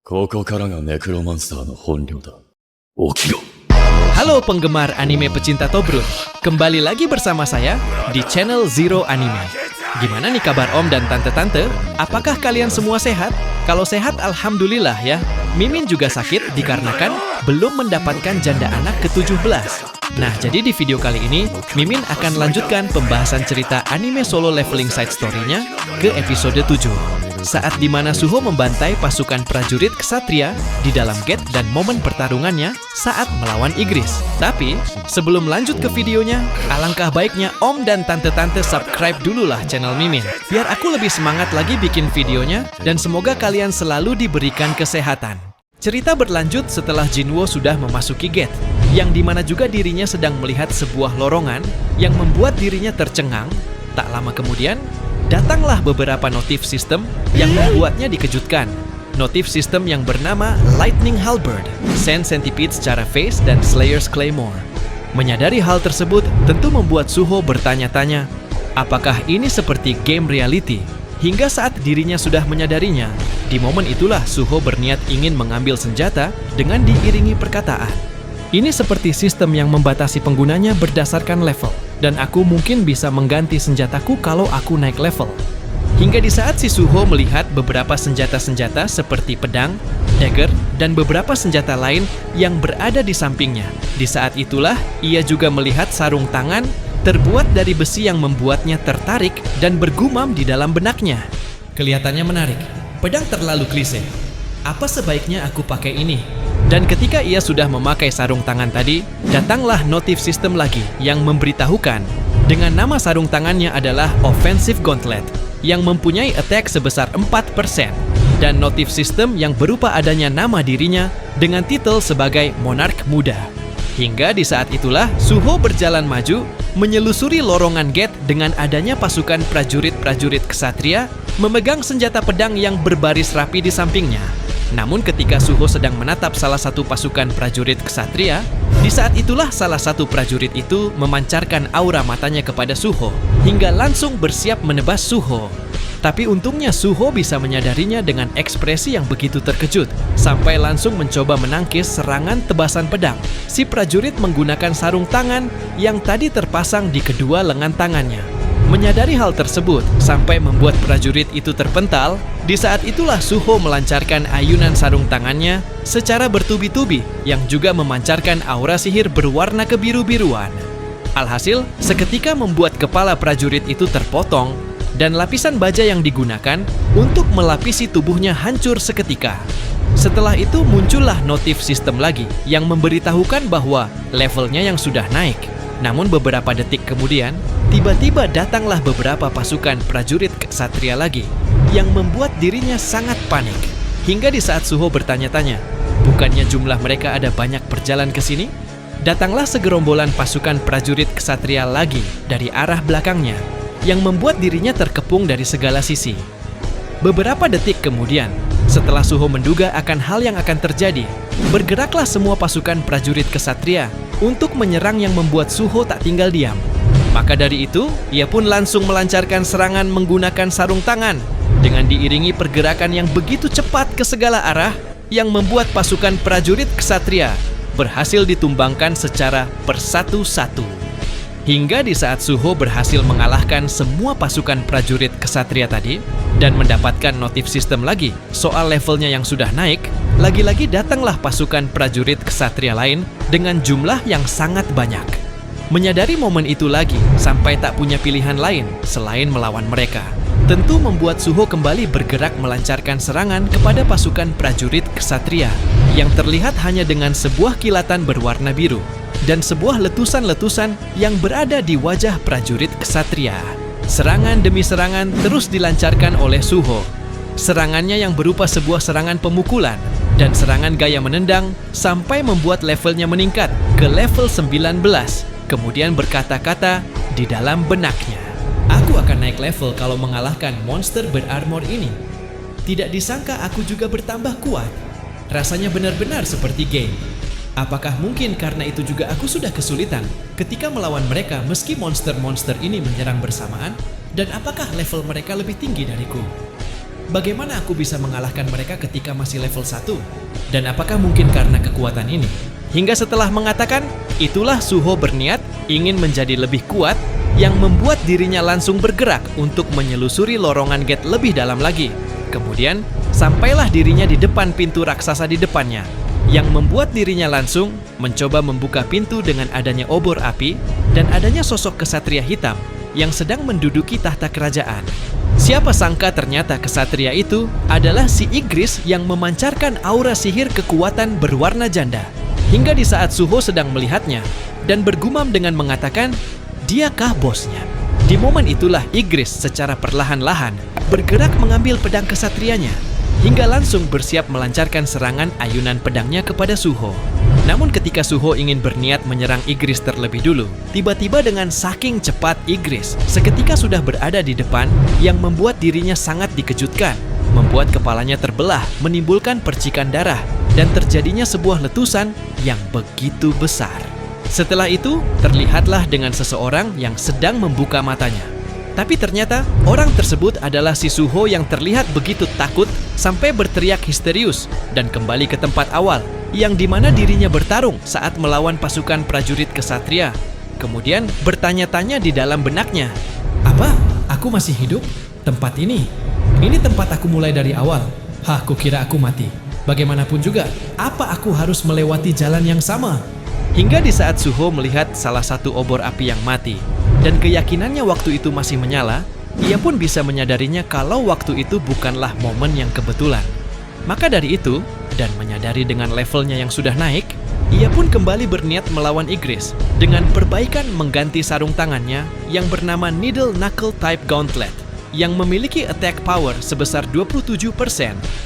ここからがネクロマンスターの本領だ。起きろ。 Halo penggemar anime pecinta Tobrut, kembali lagi bersama saya di channel Zero Anime. Gimana nih kabar om dan tante-tante? Apakah kalian semua sehat? Kalau sehat alhamdulillah ya. Mimin juga sakit dikarenakan belum mendapatkan janda anak ke-17. Nah, jadi di video kali ini, Mimin akan lanjutkan pembahasan cerita anime solo leveling side story-nya ke episode 7. Saat dimana Suho membantai pasukan prajurit ksatria di dalam gate dan momen pertarungannya saat melawan Igris. Tapi, sebelum lanjut ke videonya, alangkah baiknya om dan tante-tante subscribe dulu lah channel Mimin. Biar aku lebih semangat lagi bikin videonya dan semoga kalian selalu diberikan kesehatan. Cerita berlanjut setelah Jinwo sudah memasuki gate, yang dimana juga dirinya sedang melihat sebuah lorongan yang membuat dirinya tercengang. Tak lama kemudian, datanglah beberapa notif sistem yang membuatnya dikejutkan. Notif sistem yang bernama Lightning Halberd, Sand Centipede secara face, dan Slayer's Claymore. Menyadari hal tersebut tentu membuat Suho bertanya-tanya, apakah ini seperti game reality? Hingga saat dirinya sudah menyadarinya, di momen itulah Suho berniat ingin mengambil senjata dengan diiringi perkataan. Ini seperti sistem yang membatasi penggunanya berdasarkan level, dan aku mungkin bisa mengganti senjataku kalau aku naik level. Hingga di saat si Suho melihat beberapa senjata-senjata seperti pedang, dagger, dan beberapa senjata lain yang berada di sampingnya. Di saat itulah, ia juga melihat sarung tangan terbuat dari besi yang membuatnya tertarik dan bergumam di dalam benaknya. Kelihatannya menarik. Pedang terlalu klise. Apa sebaiknya aku pakai ini? Dan ketika ia sudah memakai sarung tangan tadi, datanglah notif sistem lagi yang memberitahukan dengan nama sarung tangannya adalah Offensive Gauntlet yang mempunyai attack sebesar 4% dan notif sistem yang berupa adanya nama dirinya dengan titel sebagai Monarch Muda. Hingga di saat itulah Suho berjalan maju menyelusuri lorongan gate dengan adanya pasukan prajurit-prajurit ksatria memegang senjata pedang yang berbaris rapi di sampingnya. Namun ketika Suho sedang menatap salah satu pasukan prajurit ksatria, di saat itulah salah satu prajurit itu memancarkan aura matanya kepada Suho hingga langsung bersiap menebas Suho. Tapi untungnya Suho bisa menyadarinya dengan ekspresi yang begitu terkejut sampai langsung mencoba menangkis serangan tebasan pedang. Si prajurit menggunakan sarung tangan yang tadi terpasang di kedua lengan tangannya. Menyadari hal tersebut sampai membuat prajurit itu terpental, di saat itulah Suho melancarkan ayunan sarung tangannya secara bertubi-tubi yang juga memancarkan aura sihir berwarna kebiru-biruan. Alhasil, seketika membuat kepala prajurit itu terpotong dan lapisan baja yang digunakan untuk melapisi tubuhnya hancur seketika. Setelah itu muncullah notif sistem lagi yang memberitahukan bahwa levelnya yang sudah naik. Namun beberapa detik kemudian, tiba-tiba datanglah beberapa pasukan prajurit ksatria lagi yang membuat dirinya sangat panik. Hingga di saat Suho bertanya-tanya, bukannya jumlah mereka ada banyak berjalan ke sini? Datanglah segerombolan pasukan prajurit ksatria lagi dari arah belakangnya yang membuat dirinya terkepung dari segala sisi. Beberapa detik kemudian, setelah Suho menduga akan hal yang akan terjadi, bergeraklah semua pasukan prajurit ksatria untuk menyerang yang membuat Suho tak tinggal diam. Maka dari itu, ia pun langsung melancarkan serangan menggunakan sarung tangan dengan diiringi pergerakan yang begitu cepat ke segala arah yang membuat pasukan prajurit ksatria berhasil ditumbangkan secara persatu-satu. Hingga di saat Suho berhasil mengalahkan semua pasukan prajurit ksatria tadi dan mendapatkan notif sistem lagi soal levelnya yang sudah naik, lagi-lagi datanglah pasukan prajurit ksatria lain dengan jumlah yang sangat banyak. Menyadari momen itu lagi sampai tak punya pilihan lain selain melawan mereka, tentu membuat Suho kembali bergerak melancarkan serangan kepada pasukan prajurit ksatria yang terlihat hanya dengan sebuah kilatan berwarna biru dan sebuah letusan-letusan yang berada di wajah prajurit ksatria. Serangan demi serangan terus dilancarkan oleh Suho. Serangannya yang berupa sebuah serangan pemukulan dan serangan gaya menendang sampai membuat levelnya meningkat ke level 19. Kemudian berkata-kata di dalam benaknya, aku akan naik level kalau mengalahkan monster berarmor ini. Tidak disangka aku juga bertambah kuat. Rasanya benar-benar seperti game. Apakah mungkin karena itu juga aku sudah kesulitan ketika melawan mereka meski monster-monster ini menyerang bersamaan? Dan apakah level mereka lebih tinggi dariku? Bagaimana aku bisa mengalahkan mereka ketika masih level 1? Dan apakah mungkin karena kekuatan ini? Hingga setelah mengatakan, itulah Suho berniat ingin menjadi lebih kuat yang membuat dirinya langsung bergerak untuk menyelusuri lorongan gate lebih dalam lagi. Kemudian, sampailah dirinya di depan pintu raksasa di depannya, yang membuat dirinya langsung mencoba membuka pintu dengan adanya obor api dan adanya sosok kesatria hitam yang sedang menduduki tahta kerajaan. Siapa sangka ternyata kesatria itu adalah si Igris yang memancarkan aura sihir kekuatan berwarna janda. Hingga di saat Suho sedang melihatnya dan bergumam dengan mengatakan, diakah bosnya? Di momen itulah Igris secara perlahan-lahan bergerak mengambil pedang kesatrianya hingga langsung bersiap melancarkan serangan ayunan pedangnya kepada Suho. Namun ketika Suho ingin berniat menyerang Igris terlebih dulu, tiba-tiba dengan saking cepat Igris seketika sudah berada di depan yang membuat dirinya sangat dikejutkan, membuat kepalanya terbelah, menimbulkan percikan darah, dan terjadinya sebuah letusan yang begitu besar. Setelah itu, terlihatlah dengan seseorang yang sedang membuka matanya. Tapi ternyata, orang tersebut adalah si Suho yang terlihat begitu takut sampai berteriak histerius dan kembali ke tempat awal, yang dimana dirinya bertarung saat melawan pasukan prajurit kesatria. Kemudian bertanya-tanya di dalam benaknya, apa? Aku masih hidup? Tempat ini? Ini tempat aku mulai dari awal. Hah, kukira aku mati. Bagaimanapun juga, apa aku harus melewati jalan yang sama? Hingga di saat Suho melihat salah satu obor api yang mati, dan keyakinannya waktu itu masih menyala, ia pun bisa menyadarinya kalau waktu itu bukanlah momen yang kebetulan. Maka dari itu, dan menyadari dengan levelnya yang sudah naik, ia pun kembali berniat melawan Igris dengan perbaikan mengganti sarung tangannya yang bernama Needle Knuckle Type Gauntlet, yang memiliki attack power sebesar 27%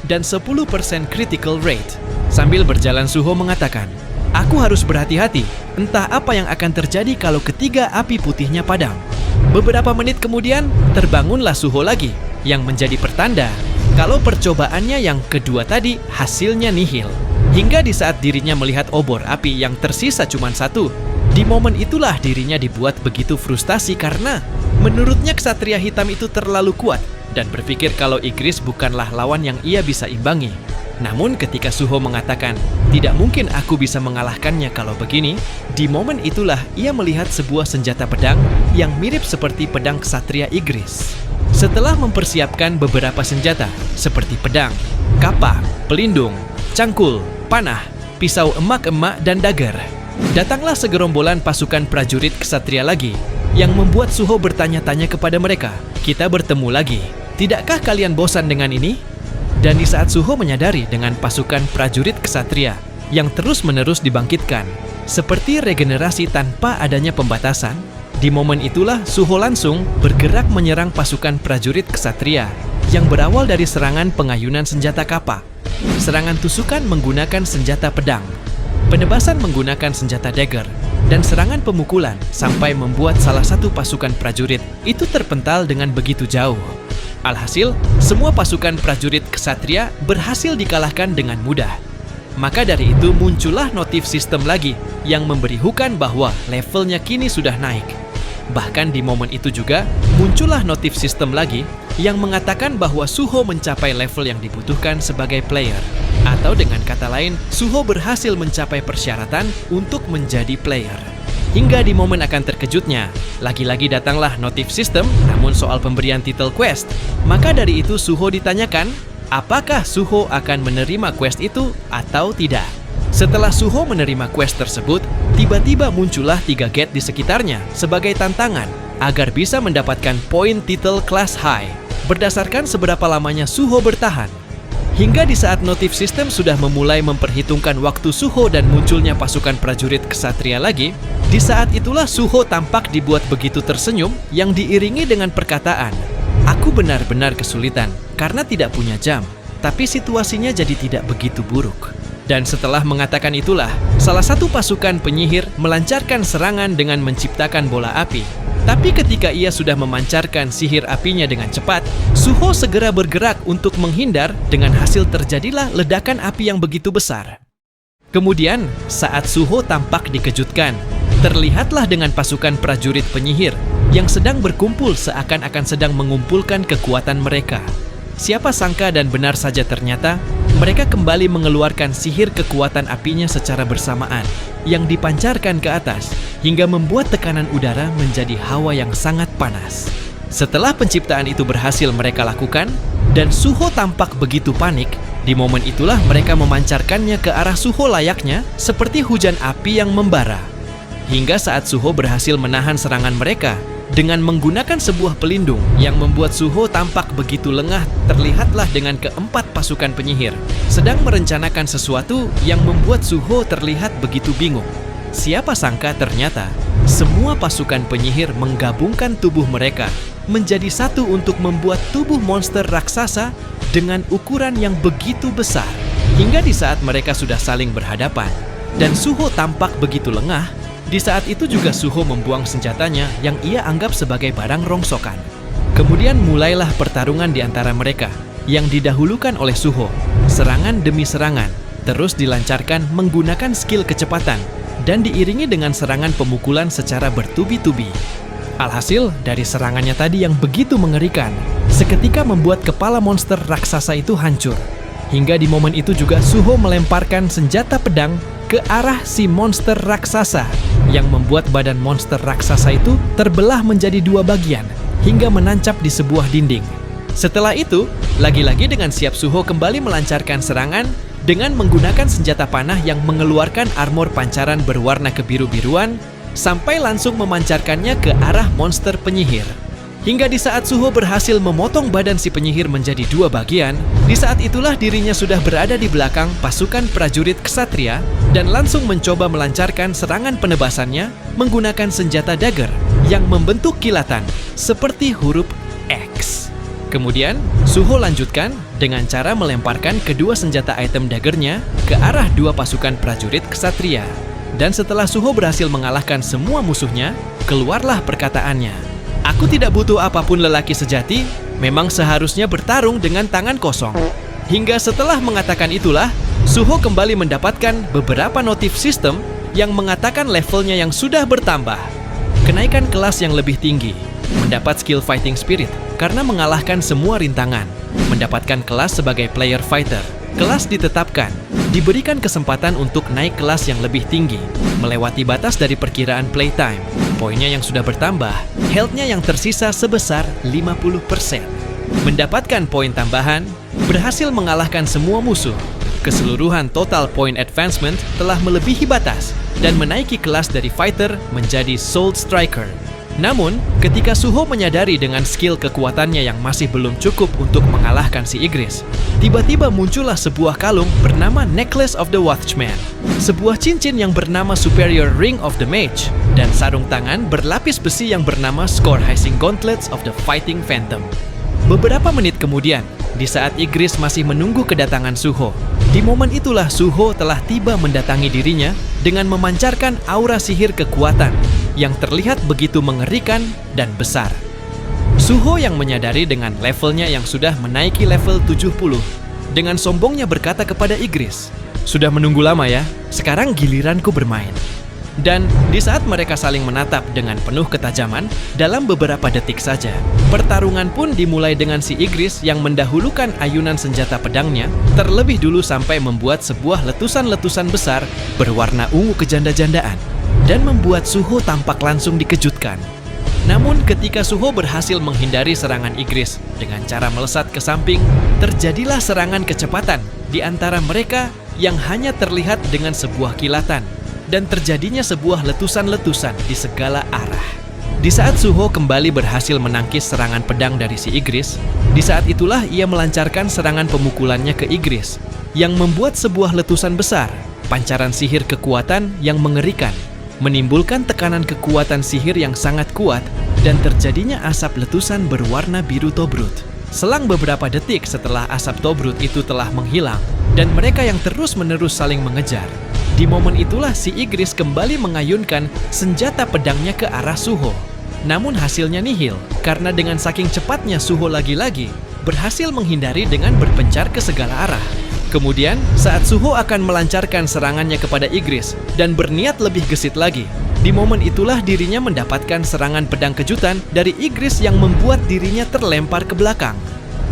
dan 10% critical rate. Sambil berjalan Suho mengatakan, aku harus berhati-hati, entah apa yang akan terjadi kalau ketiga api putihnya padam. Beberapa menit kemudian, terbangunlah Suho lagi, yang menjadi pertanda kalau percobaannya yang kedua tadi hasilnya nihil. Hingga di saat dirinya melihat obor api yang tersisa cuma satu, di momen itulah dirinya dibuat begitu frustasi karena menurutnya kesatria hitam itu terlalu kuat dan berpikir kalau Igris bukanlah lawan yang ia bisa imbangi. Namun ketika Suho mengatakan, tidak mungkin aku bisa mengalahkannya kalau begini, di momen itulah ia melihat sebuah senjata pedang yang mirip seperti pedang kesatria Igris. Setelah mempersiapkan beberapa senjata seperti pedang, kapak, pelindung, cangkul, panah, pisau emak-emak, dan dagger, datanglah segerombolan pasukan prajurit kesatria lagi yang membuat Suho bertanya-tanya kepada mereka, kita bertemu lagi, tidakkah kalian bosan dengan ini? Dan di saat Suho menyadari dengan pasukan prajurit kesatria yang terus-menerus dibangkitkan, seperti regenerasi tanpa adanya pembatasan, di momen itulah Suho langsung bergerak menyerang pasukan prajurit kesatria yang berawal dari serangan pengayunan senjata kapak, serangan tusukan menggunakan senjata pedang, penebasan menggunakan senjata dagger, dan serangan pemukulan sampai membuat salah satu pasukan prajurit itu terpental dengan begitu jauh. Alhasil, semua pasukan prajurit kesatria berhasil dikalahkan dengan mudah. Maka dari itu muncullah notif sistem lagi yang memberitahukan bahwa levelnya kini sudah naik. Bahkan di momen itu juga muncullah notif sistem lagi yang mengatakan bahwa Suho mencapai level yang dibutuhkan sebagai player. Atau dengan kata lain, Suho berhasil mencapai persyaratan untuk menjadi player. Hingga di momen akan terkejutnya, lagi-lagi datanglah notif sistem namun soal pemberian titel quest. Maka dari itu Suho ditanyakan, apakah Suho akan menerima quest itu atau tidak. Setelah Suho menerima quest tersebut, tiba-tiba muncullah 3 gate di sekitarnya sebagai tantangan agar bisa mendapatkan poin titel kelas high berdasarkan seberapa lamanya Suho bertahan. Hingga di saat notif sistem sudah memulai memperhitungkan waktu Suho dan munculnya pasukan prajurit kesatria lagi, di saat itulah Suho tampak dibuat begitu tersenyum yang diiringi dengan perkataan, aku benar-benar kesulitan karena tidak punya jam, tapi situasinya jadi tidak begitu buruk. Dan setelah mengatakan itulah, salah satu pasukan penyihir melancarkan serangan dengan menciptakan bola api. Tapi ketika ia sudah memancarkan sihir apinya dengan cepat, Suho segera bergerak untuk menghindar dengan hasil terjadilah ledakan api yang begitu besar. Kemudian, saat Suho tampak dikejutkan, terlihatlah dengan pasukan prajurit penyihir yang sedang berkumpul seakan-akan sedang mengumpulkan kekuatan mereka. Siapa sangka dan benar saja ternyata, mereka kembali mengeluarkan sihir kekuatan apinya secara bersamaan yang dipancarkan ke atas hingga membuat tekanan udara menjadi hawa yang sangat panas. Setelah penciptaan itu berhasil mereka lakukan, dan Suho tampak begitu panik, di momen itulah mereka memancarkannya ke arah Suho layaknya seperti hujan api yang membara. Hingga saat Suho berhasil menahan serangan mereka dengan menggunakan sebuah pelindung yang membuat Suho tampak begitu lengah, terlihatlah dengan keempat pasukan penyihir sedang merencanakan sesuatu yang membuat Suho terlihat begitu bingung. Siapa sangka ternyata semua pasukan penyihir menggabungkan tubuh mereka menjadi satu untuk membuat tubuh monster raksasa dengan ukuran yang begitu besar. Hingga di saat mereka sudah saling berhadapan dan Suho tampak begitu lengah, di saat itu juga Suho membuang senjatanya yang ia anggap sebagai barang rongsokan. Kemudian mulailah pertarungan di antara mereka yang didahulukan oleh Suho. Serangan demi serangan terus dilancarkan menggunakan skill kecepatan dan diiringi dengan serangan pemukulan secara bertubi-tubi. Alhasil, dari serangannya tadi yang begitu mengerikan, seketika membuat kepala monster raksasa itu hancur. Hingga di momen itu juga Suho melemparkan senjata pedang ke arah si monster raksasa yang membuat badan monster raksasa itu terbelah menjadi dua bagian hingga menancap di sebuah dinding. Setelah itu, lagi-lagi dengan siap Suho kembali melancarkan serangan dengan menggunakan senjata panah yang mengeluarkan armor pancaran berwarna kebiru-biruan sampai langsung memancarkannya ke arah monster penyihir. Hingga di saat Suho berhasil memotong badan si penyihir menjadi dua bagian, di saat itulah dirinya sudah berada di belakang pasukan prajurit ksatria dan langsung mencoba melancarkan serangan penebasannya menggunakan senjata dagger yang membentuk kilatan seperti huruf X. Kemudian, Suho lanjutkan dengan cara melemparkan kedua senjata item daggernya ke arah dua pasukan prajurit ksatria. Dan setelah Suho berhasil mengalahkan semua musuhnya, keluarlah perkataannya, "Aku tidak butuh apapun lelaki sejati, memang seharusnya bertarung dengan tangan kosong." Hingga setelah mengatakan itulah, Suho kembali mendapatkan beberapa notif sistem yang mengatakan levelnya yang sudah bertambah. Kenaikan kelas yang lebih tinggi, mendapat skill fighting spirit karena mengalahkan semua rintangan, mendapatkan kelas sebagai player fighter, kelas ditetapkan, diberikan kesempatan untuk naik kelas yang lebih tinggi, melewati batas dari perkiraan playtime, poinnya yang sudah bertambah, health-nya yang tersisa sebesar 50%. Mendapatkan poin tambahan, berhasil mengalahkan semua musuh. Keseluruhan total point advancement telah melebihi batas dan menaiki kelas dari fighter menjadi Soul Striker. Namun, ketika Suho menyadari dengan skill kekuatannya yang masih belum cukup untuk mengalahkan si Igris, tiba-tiba muncullah sebuah kalung bernama Necklace of the Watchman, sebuah cincin yang bernama Superior Ring of the Mage, dan sarung tangan berlapis besi yang bernama Score-Hissing Gauntlets of the Fighting Phantom. Beberapa menit kemudian, di saat Igris masih menunggu kedatangan Suho, di momen itulah Suho telah tiba mendatangi dirinya dengan memancarkan aura sihir kekuatan yang terlihat begitu mengerikan dan besar. Suho yang menyadari dengan levelnya yang sudah menaiki level 70, dengan sombongnya berkata kepada Igris, "Sudah menunggu lama ya, sekarang giliranku bermain." Dan di saat mereka saling menatap dengan penuh ketajaman, dalam beberapa detik saja, pertarungan pun dimulai dengan si Igris yang mendahulukan ayunan senjata pedangnya, terlebih dulu sampai membuat sebuah letusan-letusan besar berwarna ungu kejanda-jandaan, dan membuat Suho tampak langsung dikejutkan. Namun ketika Suho berhasil menghindari serangan Igris dengan cara melesat ke samping, terjadilah serangan kecepatan di antara mereka yang hanya terlihat dengan sebuah kilatan, dan terjadinya sebuah letusan-letusan di segala arah. Di saat Suho kembali berhasil menangkis serangan pedang dari si Igris, di saat itulah ia melancarkan serangan pemukulannya ke Igris, yang membuat sebuah letusan besar, pancaran sihir kekuatan yang mengerikan, menimbulkan tekanan kekuatan sihir yang sangat kuat, dan terjadinya asap letusan berwarna biru tobrut. Selang beberapa detik setelah asap tobrut itu telah menghilang, dan mereka yang terus-menerus saling mengejar, di momen itulah si Igris kembali mengayunkan senjata pedangnya ke arah Suho. Namun hasilnya nihil, karena dengan saking cepatnya Suho lagi-lagi berhasil menghindari dengan berpencar ke segala arah. Kemudian, saat Suho akan melancarkan serangannya kepada Igris dan berniat lebih gesit lagi, di momen itulah dirinya mendapatkan serangan pedang kejutan dari Igris yang membuat dirinya terlempar ke belakang.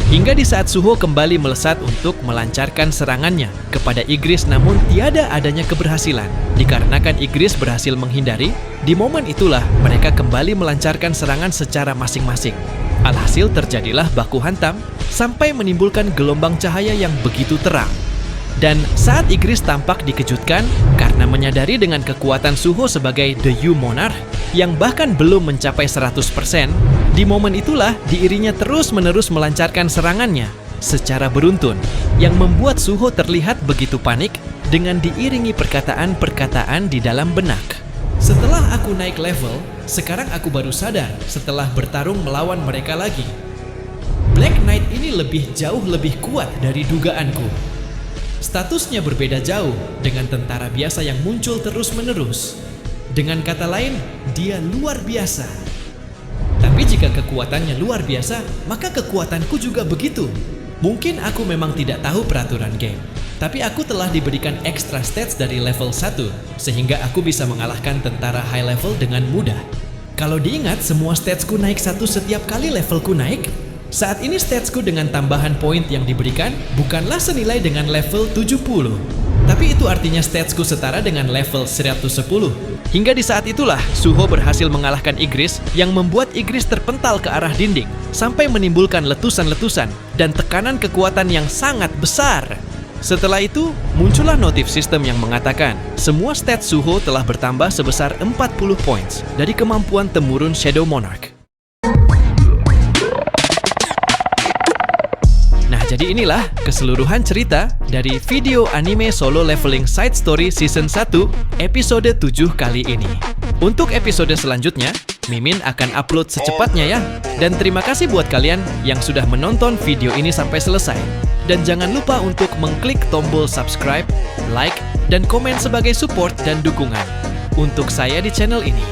Hingga di saat Suho kembali melesat untuk melancarkan serangannya kepada Igris, namun tiada adanya keberhasilan. Dikarenakan Igris berhasil menghindari, di momen itulah mereka kembali melancarkan serangan secara masing-masing. Alhasil terjadilah baku hantam sampai menimbulkan gelombang cahaya yang begitu terang. Dan saat Igris tampak dikejutkan karena menyadari dengan kekuatan Suho sebagai The You Monarch yang bahkan belum mencapai 100%, di momen itulah dirinya terus-menerus melancarkan serangannya secara beruntun yang membuat Suho terlihat begitu panik dengan diiringi perkataan-perkataan di dalam benak. Setelah aku naik level, sekarang aku baru sadar setelah bertarung melawan mereka lagi. Black Knight ini jauh lebih kuat dari dugaanku. Statusnya berbeda jauh dengan tentara biasa yang muncul terus-menerus. Dengan kata lain, dia luar biasa. Tapi jika kekuatannya luar biasa, maka kekuatanku juga begitu. Mungkin aku memang tidak tahu peraturan game, tapi aku telah diberikan extra stats dari level 1, sehingga aku bisa mengalahkan tentara high level dengan mudah. Kalau diingat, semua statsku naik 1 setiap kali levelku naik. Saat ini statsku dengan tambahan poin yang diberikan bukanlah senilai dengan level 70. Tapi itu artinya statsku setara dengan level 110. Hingga di saat itulah, Suho berhasil mengalahkan Igris yang membuat Igris terpental ke arah dinding sampai menimbulkan letusan-letusan dan tekanan kekuatan yang sangat besar. Setelah itu, muncullah notif sistem yang mengatakan semua stats Suho telah bertambah sebesar 40 points dari kemampuan temurun Shadow Monarch. Jadi inilah keseluruhan cerita dari video anime solo leveling side story season 1 episode 7 kali ini. Untuk episode selanjutnya, Mimin akan upload secepatnya ya. Dan terima kasih buat kalian yang sudah menonton video ini sampai selesai. Dan jangan lupa untuk mengklik tombol subscribe, like, dan komen sebagai support dan dukungan untuk saya di channel ini.